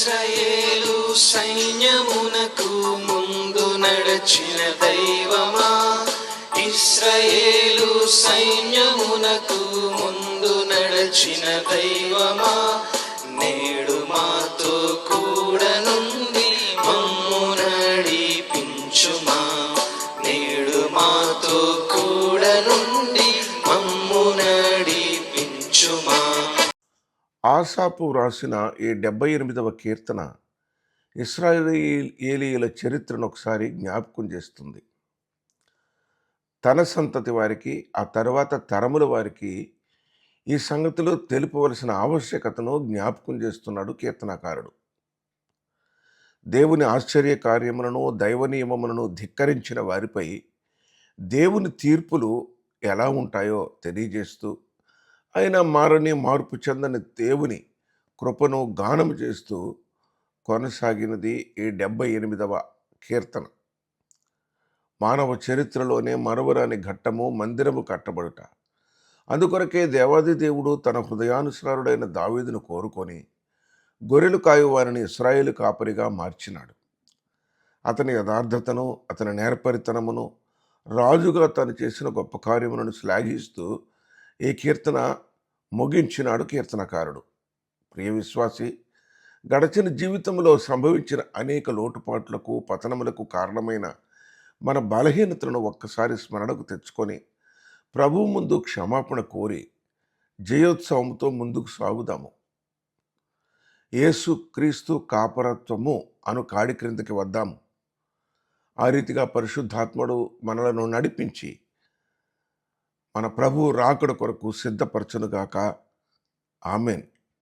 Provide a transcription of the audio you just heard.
ఇశ్రాయేలు సైన్యమునకు ముందు నడచిన దైవమా, ఇశ్రాయేలు సైన్యమునకు ముందు నడచిన దైవమా, నేడు మాతో కూడా నుండి మమ్ము నడిపించుమా, నేడు మాతో కూడా నుండి మమ్ము నడిపించుమా. ఆసాపు వ్రాసిన ఈ 78వ కీర్తన ఇశ్రాయేలీయుల చరిత్రను ఒకసారి జ్ఞాపకం చేస్తుంది. తన సంతతి వారికి, ఆ తర్వాత తరముల వారికి ఈ సంగతులు తెలుపవలసిన ఆవశ్యకతను జ్ఞాపకం చేస్తున్నాడు కీర్తనాకారుడు. దేవుని ఆశ్చర్య కార్యములను, దైవ నియమములను ధిక్కరించిన వారిపై దేవుని తీర్పులు ఎలా ఉంటాయో తెలియజేస్తూ, ఆయన మారని, మార్పు చెందని దేవుని కృపను గానం చేస్తూ కొనసాగినది ఈ 78వ కీర్తన. మానవ చరిత్రలోనే మరవరాని ఘట్టము మందిరము కట్టబడుట. అందుకొరకే దేవాది దేవుడు తన హృదయానుసారుడైన దావీదును కోరుకొని గొర్రెలు కాయువారిని ఇశ్రాయేలు కాపరిగా మార్చినాడు. అతని యథార్థతను, అతని నేర్పరితనమును, రాజుగా తను చేసిన గొప్ప కార్యములను శ్లాఘిస్తూ ఈ కీర్తన ముగించినాడు కీర్తనకారుడు. ప్రియ విశ్వాసి, గడచిన జీవితంలో సంభవించిన అనేక లోటుపాట్లకు, పతనములకు కారణమైన మన బలహీనతలను ఒక్కసారి స్మరణకు తెచ్చుకొని ప్రభువు ముందు క్షమాపణ కోరి జయోత్సవంతో ముందుకు సాగుదాము. యేసు క్రీస్తు కాపరత్వము అను కాడి క్రిందకి వద్దాము. ఆ రీతిగా పరిశుద్ధాత్ముడు మనలను నడిపించి మన ప్రభువు రాకడ కొరకు సిద్ధపరచునుగాక. ఆమెన్.